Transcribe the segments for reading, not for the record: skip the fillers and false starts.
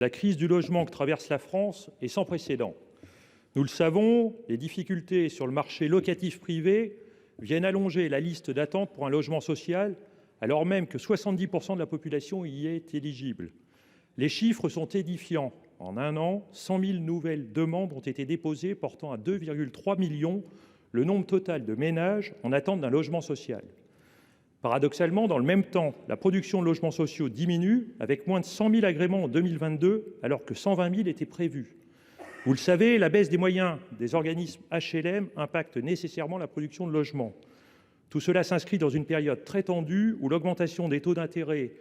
La crise du logement que traverse la France est sans précédent. Nous le savons, les difficultés sur le marché locatif privé viennent allonger la liste d'attente pour un logement social, alors même que 70% de la population y est éligible. Les chiffres sont édifiants. En un an, 100 000 nouvelles demandes ont été déposées, portant à 2,3 millions le nombre total de ménages en attente d'un logement social. Paradoxalement, dans le même temps, la production de logements sociaux diminue, avec moins de 100 000 agréments en 2022, alors que 120 000 étaient prévus. Vous le savez, la baisse des moyens des organismes HLM impacte nécessairement la production de logements. Tout cela s'inscrit dans une période très tendue où l'augmentation des taux d'intérêt,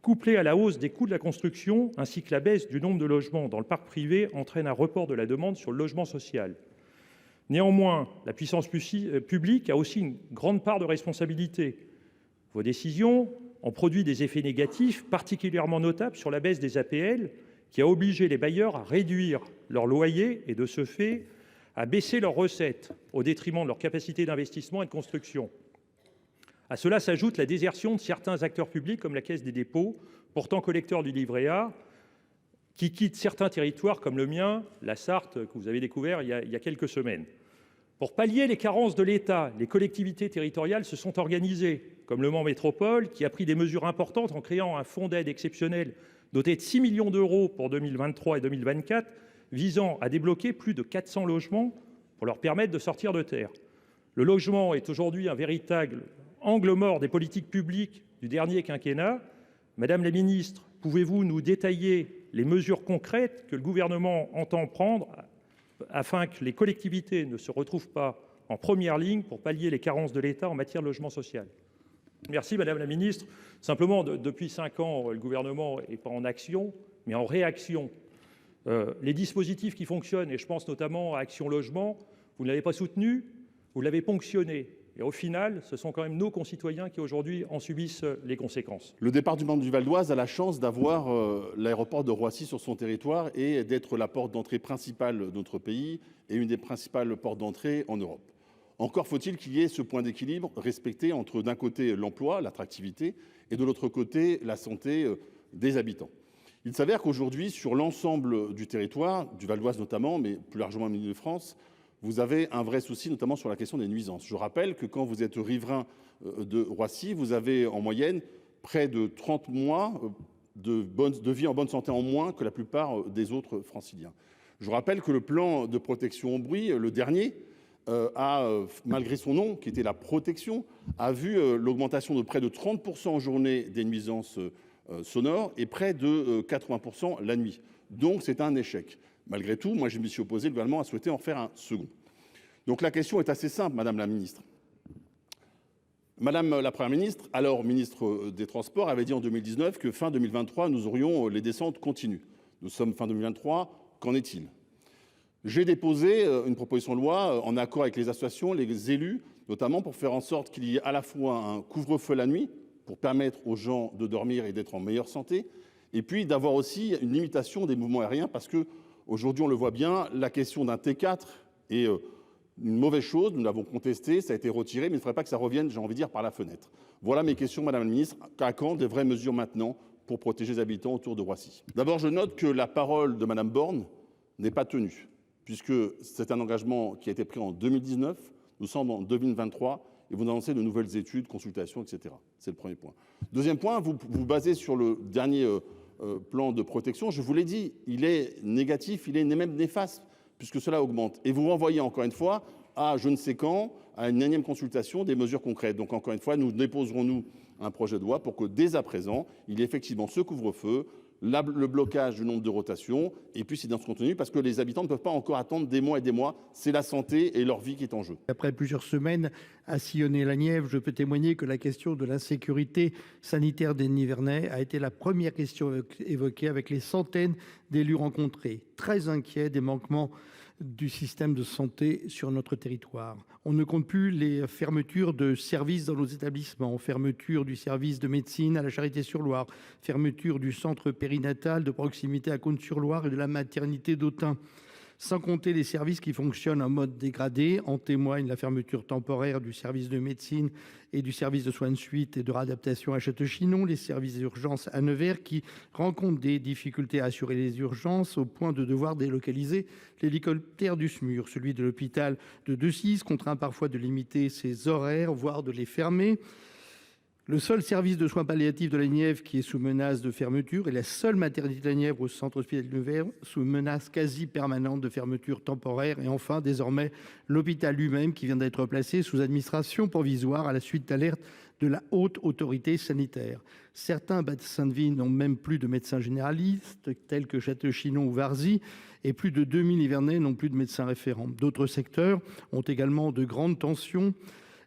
couplée à la hausse des coûts de la construction, ainsi que la baisse du nombre de logements dans le parc privé, entraîne un report de la demande sur le logement social. Néanmoins, la puissance publique a aussi une grande part de responsabilité. Vos décisions ont produit des effets négatifs particulièrement notables sur la baisse des APL, qui a obligé les bailleurs à réduire leurs loyers et, de ce fait, à baisser leurs recettes au détriment de leur capacité d'investissement et de construction. À cela s'ajoute la désertion de certains acteurs publics comme la Caisse des dépôts, pourtant collecteurs du livret A, qui quittent certains territoires comme le mien, la Sarthe, que vous avez découvert il y a quelques semaines. Pour pallier les carences de l'État, les collectivités territoriales se sont organisées, comme le Mans Métropole, qui a pris des mesures importantes en créant un fonds d'aide exceptionnel doté de 6 millions d'euros pour 2023 et 2024, visant à débloquer plus de 400 logements pour leur permettre de sortir de terre. Le logement est aujourd'hui un véritable angle mort des politiques publiques du dernier quinquennat. Madame la ministre, pouvez-vous nous détailler les mesures concrètes que le gouvernement entend prendre afin que les collectivités ne se retrouvent pas en première ligne pour pallier les carences de l'État en matière de logement social? Merci Madame la Ministre. Simplement, depuis 5 ans, le gouvernement n'est pas en action, mais en réaction. Les dispositifs qui fonctionnent, et je pense notamment à Action Logement, vous ne l'avez pas soutenu, vous l'avez ponctionné. Et au final, ce sont quand même nos concitoyens qui aujourd'hui en subissent les conséquences. Le département du Val-d'Oise a la chance d'avoir l'aéroport de Roissy sur son territoire et d'être la porte d'entrée principale de notre pays et une des principales portes d'entrée en Europe. Encore faut-il qu'il y ait ce point d'équilibre respecté entre d'un côté l'emploi, l'attractivité, et de l'autre côté la santé des habitants. Il s'avère qu'aujourd'hui, sur l'ensemble du territoire, du Val-d'Oise notamment, mais plus largement en Île-de-France, vous avez un vrai souci, notamment sur la question des nuisances. Je rappelle que quand vous êtes riverain de Roissy, vous avez en moyenne près de 30 mois de vie en bonne santé en moins que la plupart des autres franciliens. Je rappelle que le plan de protection au bruit, le dernier, malgré son nom, qui était la protection, a vu l'augmentation de près de 30% en journée des nuisances sonores et près de 80% la nuit. Donc c'est un échec. Malgré tout, moi je m'y suis opposé, le gouvernement a souhaité en faire un second. Donc la question est assez simple, Madame la Ministre. Madame la Première ministre, alors ministre des Transports, avait dit en 2019 que fin 2023, nous aurions les descentes continues. Nous sommes fin 2023, qu'en est-il? J'ai déposé une proposition de loi en accord avec les associations, les élus, notamment pour faire en sorte qu'il y ait à la fois un couvre-feu la nuit, pour permettre aux gens de dormir et d'être en meilleure santé, et puis d'avoir aussi une limitation des mouvements aériens, parce que aujourd'hui, on le voit bien, la question d'un T4 est une mauvaise chose. Nous l'avons contesté, ça a été retiré, mais il ne faudrait pas que ça revienne, j'ai envie de dire, par la fenêtre. Voilà mes questions, Madame la Ministre. À quand des vraies mesures maintenant pour protéger les habitants autour de Roissy? D'abord, je note que la parole de Madame Borne n'est pas tenue, puisque c'est un engagement qui a été pris en 2019. Nous sommes en 2023 et vous annoncez de nouvelles études, consultations, etc. C'est le premier point. Deuxième point, vous vous basez sur le dernier plan de protection. Je vous l'ai dit, il est négatif, il est même néfaste, puisque cela augmente. Et vous renvoyez encore une fois à je ne sais quand, à une énième consultation, des mesures concrètes. Donc encore une fois, nous déposerons, nous, un projet de loi pour que dès à présent, il y ait effectivement ce couvre-feu, le blocage du nombre de rotations, et puis c'est dans ce contenu, parce que les habitants ne peuvent pas encore attendre des mois et des mois. C'est la santé et leur vie qui est en jeu. Après plusieurs semaines à sillonner la Nièvre, je peux témoigner que la question de l'insécurité sanitaire des Nivernais a été la première question évoquée avec les centaines d'élus rencontrés, très inquiets des manquements du système de santé sur notre territoire. On ne compte plus les fermetures de services dans nos établissements, fermeture du service de médecine à la Charité-sur-Loire, fermeture du centre périnatal de proximité à Cône-sur-Loire et de la maternité d'Autun, sans compter les services qui fonctionnent en mode dégradé. En témoigne la fermeture temporaire du service de médecine et du service de soins de suite et de réadaptation à Château-Chinon, les services d'urgence à Nevers qui rencontrent des difficultés à assurer les urgences au point de devoir délocaliser l'hélicoptère du SMUR. Celui de l'hôpital de Decize contraint parfois de limiter ses horaires, voire de les fermer. Le seul service de soins palliatifs de la Nièvre qui est sous menace de fermeture et la seule maternité de la Nièvre au centre hospitalier de Nevers sous menace quasi permanente de fermeture temporaire. Et enfin, désormais, l'hôpital lui-même qui vient d'être placé sous administration provisoire à la suite d'alertes de la haute autorité sanitaire. Certains bassins de vie n'ont même plus de médecins généralistes, tels que Château-Chinon ou Varzy, et plus de 2000 Nivernais n'ont plus de médecins référents. D'autres secteurs ont également de grandes tensions.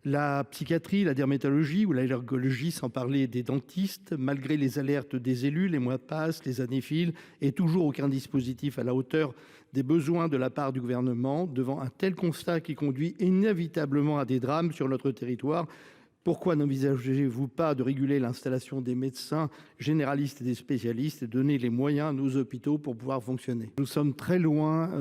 La psychiatrie, la dermatologie ou l'allergologie, sans parler des dentistes, malgré les alertes des élus, les mois passent, les années filent, et toujours aucun dispositif à la hauteur des besoins de la part du gouvernement. Devant un tel constat qui conduit inévitablement à des drames sur notre territoire, pourquoi n'envisagez-vous pas de réguler l'installation des médecins généralistes et des spécialistes et donner les moyens à nos hôpitaux pour pouvoir fonctionner? Nous sommes très loin,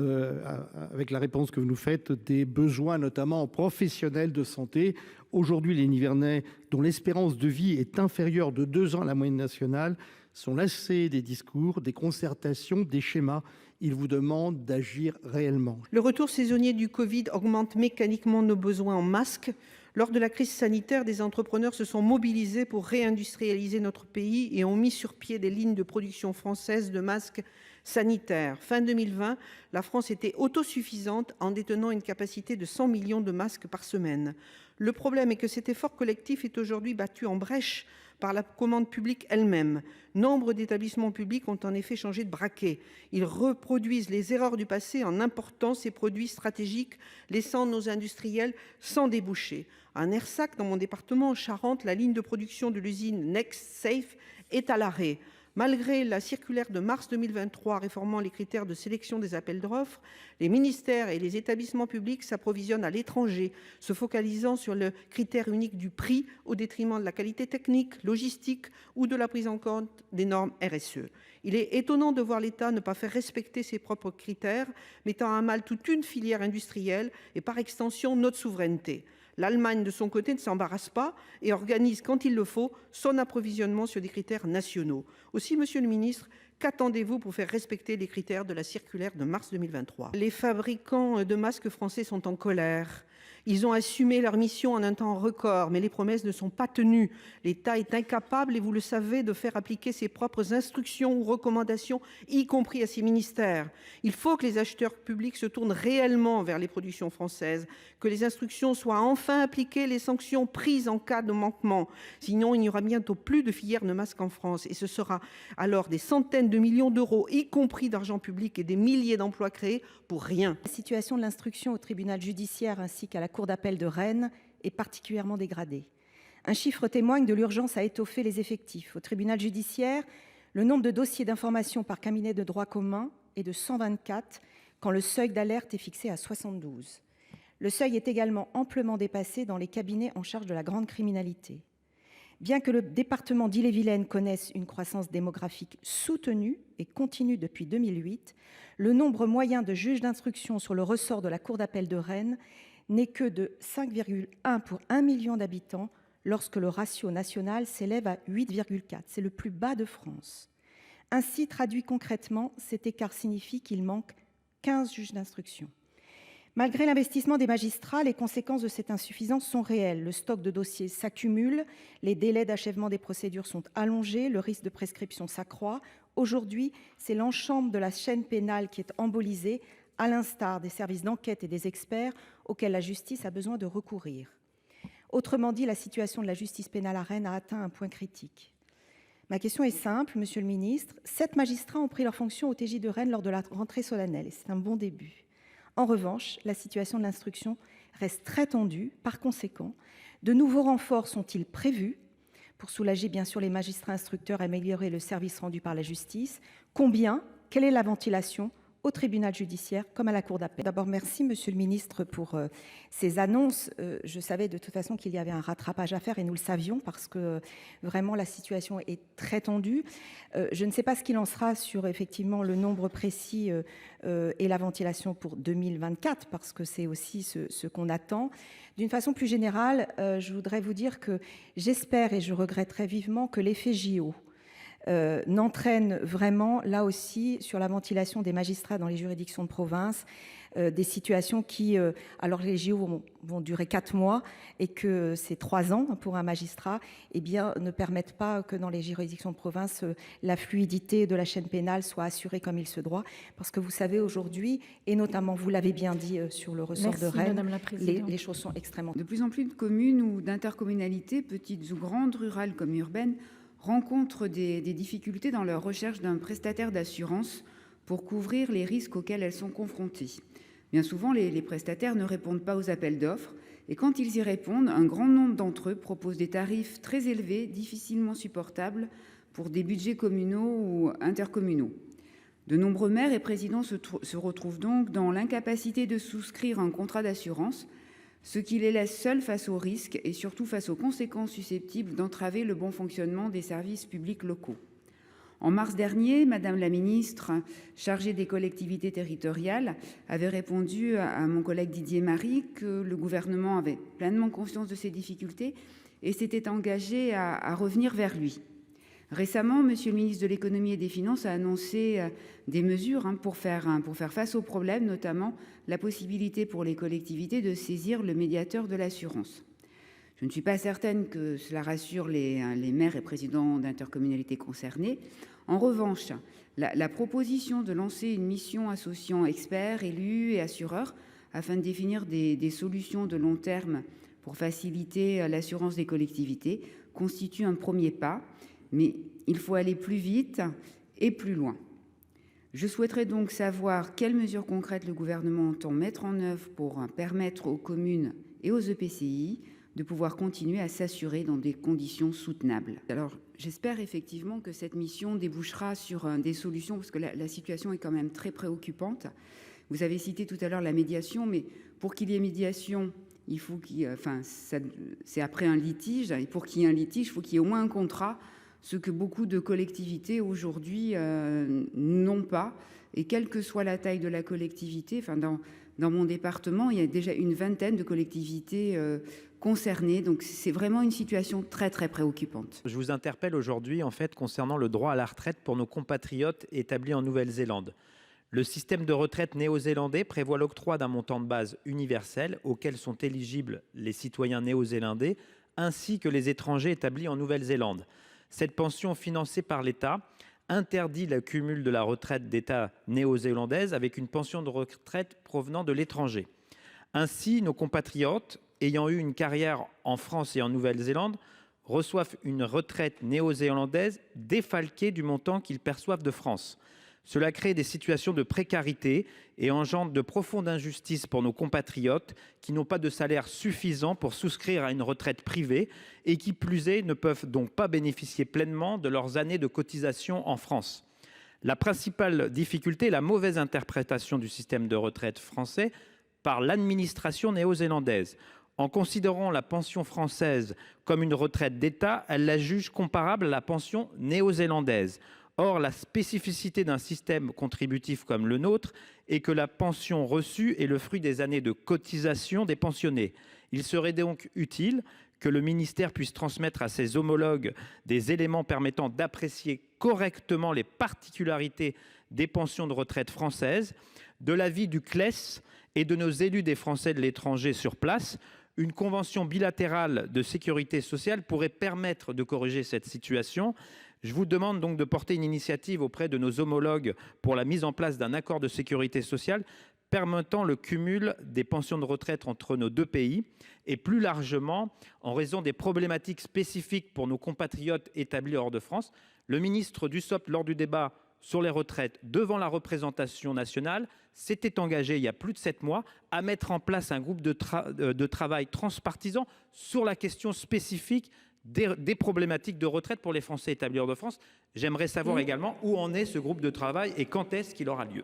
avec la réponse que vous nous faites, des besoins notamment professionnels de santé. Aujourd'hui, les Nivernais, dont l'espérance de vie est inférieure de 2 ans à la moyenne nationale, sont lassés des discours, des concertations, des schémas. Ils vous demandent d'agir réellement. Le retour saisonnier du Covid augmente mécaniquement nos besoins en masques. Lors de la crise sanitaire, des entrepreneurs se sont mobilisés pour réindustrialiser notre pays et ont mis sur pied des lignes de production françaises de masques sanitaires. Fin 2020, la France était autosuffisante en détenant une capacité de 100 millions de masques par semaine. Le problème est que cet effort collectif est aujourd'hui battu en brèche par la commande publique elle-même. Nombre d'établissements publics ont en effet changé de braquet. Ils reproduisent les erreurs du passé en important ces produits stratégiques, laissant nos industriels sans débouchés. À Nersac, dans mon département, en Charente, la ligne de production de l'usine Next Safe est à l'arrêt. Malgré la circulaire de mars 2023 réformant les critères de sélection des appels d'offres, les ministères et les établissements publics s'approvisionnent à l'étranger, se focalisant sur le critère unique du prix au détriment de la qualité technique, logistique ou de la prise en compte des normes RSE. Il est étonnant de voir l'État ne pas faire respecter ses propres critères, mettant à mal toute une filière industrielle et par extension notre souveraineté. L'Allemagne, de son côté, ne s'embarrasse pas et organise, quand il le faut, son approvisionnement sur des critères nationaux. Aussi, Monsieur le Ministre, qu'attendez-vous pour faire respecter les critères de la circulaire de mars 2023 ? Les fabricants de masques français sont en colère. Ils ont assumé leur mission en un temps record, mais les promesses ne sont pas tenues. L'État est incapable, et vous le savez, de faire appliquer ses propres instructions ou recommandations, y compris à ses ministères. Il faut que les acheteurs publics se tournent réellement vers les productions françaises, que les instructions soient enfin appliquées, les sanctions prises en cas de manquement. Sinon, il n'y aura bientôt plus de filière de masques en France, et ce sera alors des centaines de millions d'euros, y compris d'argent public, et des milliers d'emplois créés pour rien. La situation de l'instruction au tribunal judiciaire ainsi qu'à la Cour d'appel de Rennes est particulièrement dégradée. Un chiffre témoigne de l'urgence à étoffer les effectifs. Au tribunal judiciaire, le nombre de dossiers d'information par cabinet de droit commun est de 124, quand le seuil d'alerte est fixé à 72. Le seuil est également amplement dépassé dans les cabinets en charge de la grande criminalité. Bien que le département d'Ille-et-Vilaine connaisse une croissance démographique soutenue et continue depuis 2008, le nombre moyen de juges d'instruction sur le ressort de la Cour d'appel de Rennes n'est que de 5,1 pour 1 million d'habitants, lorsque le ratio national s'élève à 8,4. C'est le plus bas de France. Ainsi, traduit concrètement, cet écart signifie qu'il manque 15 juges d'instruction. Malgré l'investissement des magistrats, les conséquences de cette insuffisance sont réelles. Le stock de dossiers s'accumule, les délais d'achèvement des procédures sont allongés, le risque de prescription s'accroît. Aujourd'hui, c'est l'ensemble de la chaîne pénale qui est embolisée, à l'instar des services d'enquête et des experts auxquels la justice a besoin de recourir. Autrement dit, la situation de la justice pénale à Rennes a atteint un point critique. Ma question est simple, Monsieur le Ministre. 7 magistrats ont pris leurs fonctions au TJ de Rennes lors de la rentrée solennelle, et c'est un bon début. En revanche, la situation de l'instruction reste très tendue. Par conséquent, de nouveaux renforts sont-ils prévus pour soulager bien sûr les magistrats instructeurs et améliorer le service rendu par la justice? Combien? Quelle est la ventilation au tribunal judiciaire comme à la cour d'appel. D'abord, merci Monsieur le ministre pour ces annonces. Je savais de toute façon qu'il y avait un rattrapage à faire et nous le savions parce que vraiment la situation est très tendue. Je ne sais pas ce qu'il en sera sur effectivement le nombre précis et la ventilation pour 2024 parce que c'est aussi ce qu'on attend. D'une façon plus générale, je voudrais vous dire que j'espère et je regretterai vivement que l'effet JO n'entraîne vraiment, là aussi, sur la ventilation des magistrats dans les juridictions de province, des situations qui, alors les JO vont durer 4 mois et que c'est 3 ans pour un magistrat, eh bien, ne permettent pas que dans les juridictions de province, la fluidité de la chaîne pénale soit assurée comme il se doit. Parce que vous savez, aujourd'hui, et notamment, vous l'avez bien dit sur le ressort de Rennes, les choses sont extrêmement... De plus en plus de communes ou d'intercommunalités, petites ou grandes, rurales comme urbaines, rencontrent des difficultés dans leur recherche d'un prestataire d'assurance pour couvrir les risques auxquels elles sont confrontées. Bien souvent, les prestataires ne répondent pas aux appels d'offres et quand ils y répondent, un grand nombre d'entre eux proposent des tarifs très élevés, difficilement supportables pour des budgets communaux ou intercommunaux. De nombreux maires et présidents se retrouvent donc dans l'incapacité de souscrire un contrat d'assurance, ce qui les laisse seuls face aux risques et surtout face aux conséquences susceptibles d'entraver le bon fonctionnement des services publics locaux. En mars dernier, Madame la ministre chargée des collectivités territoriales avait répondu à mon collègue Didier Marie que le gouvernement avait pleinement conscience de ces difficultés et s'était engagé à revenir vers lui. Récemment, Monsieur le ministre de l'Économie et des Finances a annoncé des mesures pour faire face aux problèmes, notamment la possibilité pour les collectivités de saisir le médiateur de l'assurance. Je ne suis pas certaine que cela rassure les maires et présidents d'intercommunalités concernés. En revanche, la proposition de lancer une mission associant experts, élus et assureurs afin de définir des solutions de long terme pour faciliter l'assurance des collectivités constitue un premier pas, mais il faut aller plus vite et plus loin. Je souhaiterais donc savoir quelles mesures concrètes le gouvernement entend mettre en œuvre pour permettre aux communes et aux EPCI de pouvoir continuer à s'assurer dans des conditions soutenables. Alors, j'espère effectivement que cette mission débouchera sur des solutions, parce que la situation est quand même très préoccupante. Vous avez cité tout à l'heure la médiation, mais pour qu'il y ait médiation, il faut c'est après un litige, et pour qu'il y ait un litige, il faut qu'il y ait au moins un contrat, ce que beaucoup de collectivités aujourd'hui n'ont pas. Et quelle que soit la taille de la collectivité, dans mon département, il y a déjà une vingtaine de collectivités concernées. Donc c'est vraiment une situation très très préoccupante. Je vous interpelle aujourd'hui en fait concernant le droit à la retraite pour nos compatriotes établis en Nouvelle-Zélande. Le système de retraite néo-zélandais prévoit l'octroi d'un montant de base universel auquel sont éligibles les citoyens néo-zélandais ainsi que les étrangers établis en Nouvelle-Zélande. Cette pension financée par l'État interdit le cumul de la retraite d'État néo-zélandaise avec une pension de retraite provenant de l'étranger. Ainsi, nos compatriotes ayant eu une carrière en France et en Nouvelle-Zélande reçoivent une retraite néo-zélandaise défalquée du montant qu'ils perçoivent de France. Cela crée des situations de précarité et engendre de profondes injustices pour nos compatriotes qui n'ont pas de salaire suffisant pour souscrire à une retraite privée et qui, plus est, ne peuvent donc pas bénéficier pleinement de leurs années de cotisation en France. La principale difficulté est la mauvaise interprétation du système de retraite français par l'administration néo-zélandaise. En considérant la pension française comme une retraite d'État, elle la juge comparable à la pension néo-zélandaise. Or, la spécificité d'un système contributif comme le nôtre est que la pension reçue est le fruit des années de cotisation des pensionnés. Il serait donc utile que le ministère puisse transmettre à ses homologues des éléments permettant d'apprécier correctement les particularités des pensions de retraite françaises, de l'avis du CLES et de nos élus des Français de l'étranger sur place. Une convention bilatérale de sécurité sociale pourrait permettre de corriger cette situation. Je vous demande donc de porter une initiative auprès de nos homologues pour la mise en place d'un accord de sécurité sociale permettant le cumul des pensions de retraite entre nos deux pays et plus largement, en raison des problématiques spécifiques pour nos compatriotes établis hors de France, le ministre Dussopt, lors du débat sur les retraites devant la représentation nationale, s'était engagé il y a plus de 7 mois à mettre en place un groupe de travail transpartisan sur la question spécifique des problématiques de retraite pour les Français établis hors de France. J'aimerais savoir également où en est ce groupe de travail et quand est-ce qu'il aura lieu.